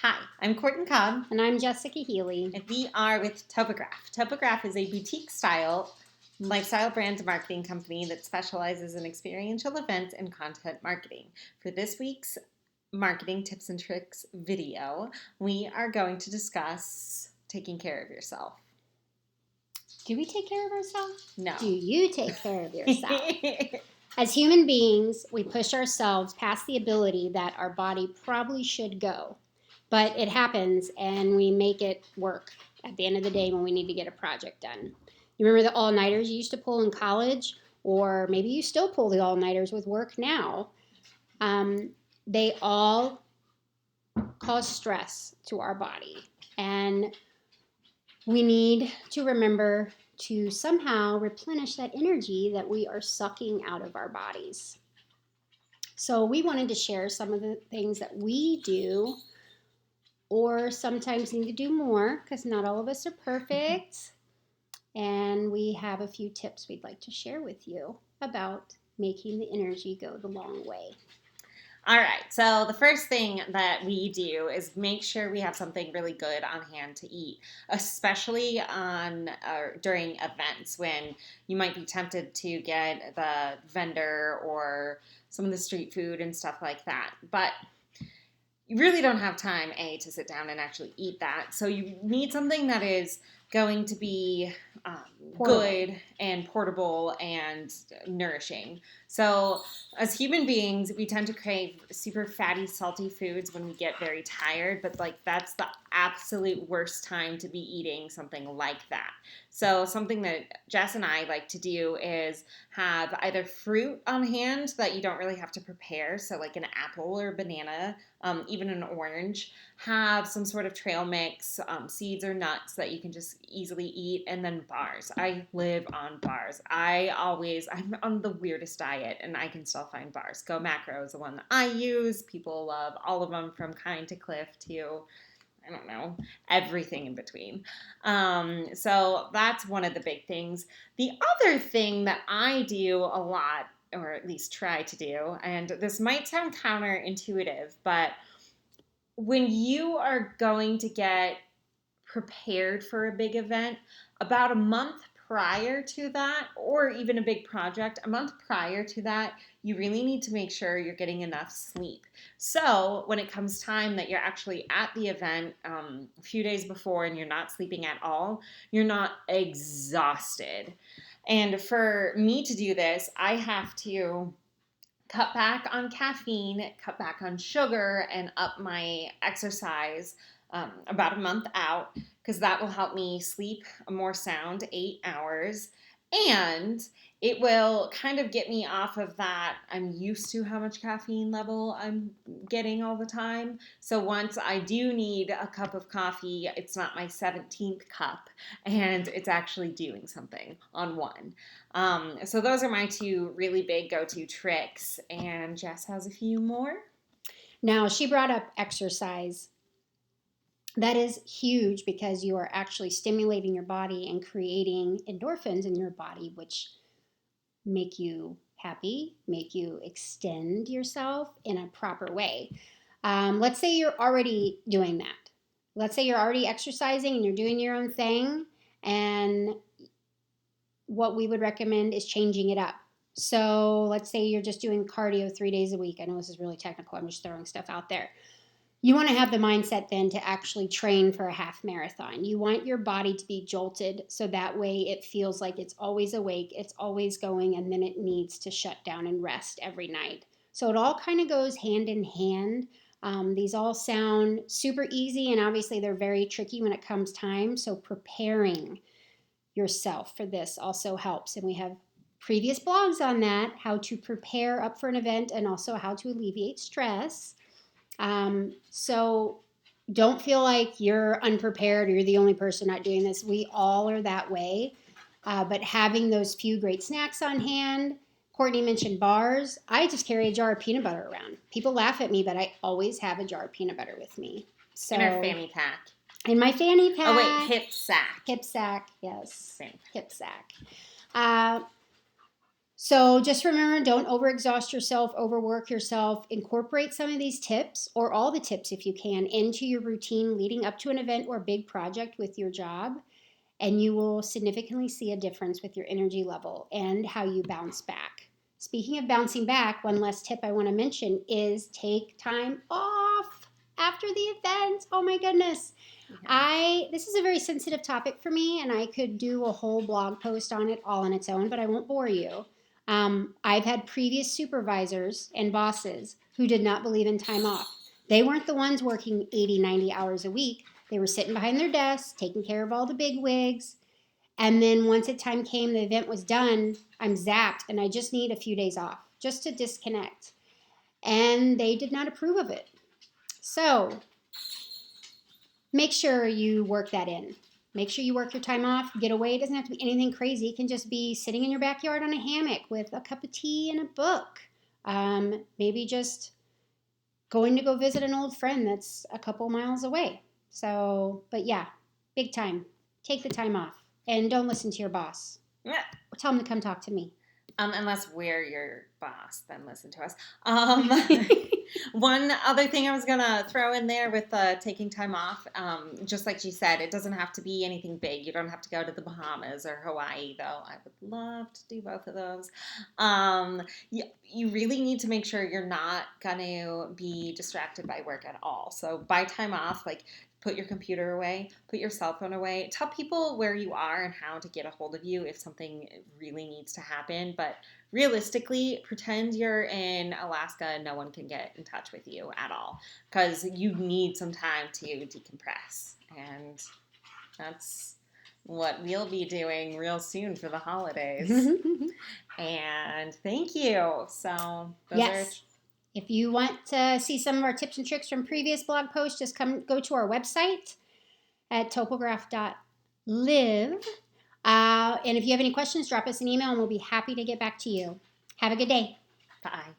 Hi, I'm Courtney Cobb. And I'm Jessica Healy. And we are with Topograph. Topograph is a boutique-style lifestyle brand marketing company that specializes in experiential events and content marketing. For this week's marketing tips and tricks video, we are going to discuss taking care of yourself. Do we take care of ourselves? No. Do you take care of yourself? As human beings, we push ourselves past the ability that our body probably should go. But it happens, and we make it work at the end of the day when we need to get a project done. You remember the all-nighters you used to pull in college? Or maybe you still pull the all-nighters with work now. They all cause stress to our body. And we need to remember to somehow replenish that energy that we are sucking out of our bodies. So we wanted to share some of the things that we do, or sometimes need to do more, because not all of us are perfect. And we have a few tips we'd like to share with you about making the energy go the long way. All right, so the first thing that we do is make sure we have something really good on hand to eat, especially during events when you might be tempted to get the vendor or some of the street food and stuff like that. But you really don't have time, to sit down and actually eat that. So you need something that is going to be good and portable and nourishing. So as human beings, we tend to crave super fatty, salty foods when we get very tired, but that's the absolute worst time to be eating something like that. So something that Jess and I like to do is have either fruit on hand that you don't really have to prepare, so like an apple or banana, even an orange, have some sort of trail mix, seeds or nuts that you can just easily eat, and then bars. I live on bars. I'm on the weirdest diet, and I can still find bars. Go Macro is the one that I use. People love all of them, from Kind to Cliff to, I don't know, everything in between. So that's one of the big things. The other thing that I do a lot, or at least try to do, and this might sound counterintuitive, but when you are going to get prepared for a big event, about a month prior to that, or even a big project, a month prior to that, you really need to make sure you're getting enough sleep. So when it comes time that you're actually at the event, a few days before, and you're not sleeping at all, you're not exhausted. And for me to do this, I have to cut back on caffeine, cut back on sugar, and up my exercise about a month out, because that will help me sleep a more sound 8 hours. And it will kind of get me off of that I'm used to how much caffeine level I'm getting all the time. So once I do need a cup of coffee, it's not my 17th cup, and it's actually doing something on one. So those are my two really big go-to tricks, and Jess has a few more. Now, she brought up exercise. That is huge, because you are actually stimulating your body and creating endorphins in your body, which make you happy, make you extend yourself in a proper way. Let's say you're already doing that. Let's say you're already exercising and you're doing your own thing, and what we would recommend is changing it up. So let's say you're just doing cardio 3 days a week. I know this is really technical. I'm just throwing stuff out there. You want to have the mindset then to actually train for a half marathon. You want your body to be jolted, so that way it feels like it's always awake, it's always going, and then it needs to shut down and rest every night. So it all kind of goes hand in hand. These all sound super easy, and obviously they're very tricky when it comes time. So preparing yourself for this also helps. And we have previous blogs on that, how to prepare up for an event and also how to alleviate stress. So don't feel like you're unprepared or you're the only person not doing this. We all are that way. But having those few great snacks on hand. Courtney mentioned bars. I just carry a jar of peanut butter around. People laugh at me, but I always have a jar of peanut butter with me. So, in our fanny pack. In my fanny pack. Oh, wait, hip sack. Hip sack, yes. Same. Hip sack. So just remember, don't overexhaust yourself, overwork yourself. Incorporate some of these tips, or all the tips if you can, into your routine leading up to an event or big project with your job, and you will significantly see a difference with your energy level and how you bounce back. Speaking of bouncing back, one last tip I want to mention is take time off after the event. Oh my goodness. This is a very sensitive topic for me, and I could do a whole blog post on it all on its own, but I won't bore you. I've had previous supervisors and bosses who did not believe in time off. They weren't the ones working 80, 90 hours a week. They were sitting behind their desks, taking care of all the big wigs. And then once the time came, the event was done, I'm zapped, and I just need a few days off just to disconnect. And they did not approve of it. So make sure you work that in. Make sure you work your time off, get away. It doesn't have to be anything crazy. It can just be sitting in your backyard on a hammock with a cup of tea and a book. Maybe just going to go visit an old friend that's a couple miles away. So, but yeah, big time. Take the time off and don't listen to your boss. Yeah. Tell him to come talk to me. Unless we're your boss, then listen to us. One other thing I was gonna throw in there with taking time off, just like you said, it doesn't have to be anything big. You don't have to go to the Bahamas or Hawaii, though I would love to do both of those. You really need to make sure you're not gonna be distracted by work at all. So buy time off, like put your computer away, put your cell phone away. Tell people where you are and how to get a hold of you if something really needs to happen. But realistically, pretend you're in Alaska and no one can get in touch with you at all because you need some time to decompress. And that's what we'll be doing real soon for the holidays. And thank you. So, yes. If you want to see some of our tips and tricks from previous blog posts, just go to our website at topograph.live. And if you have any questions, drop us an email and we'll be happy to get back to you. Have a good day. Bye.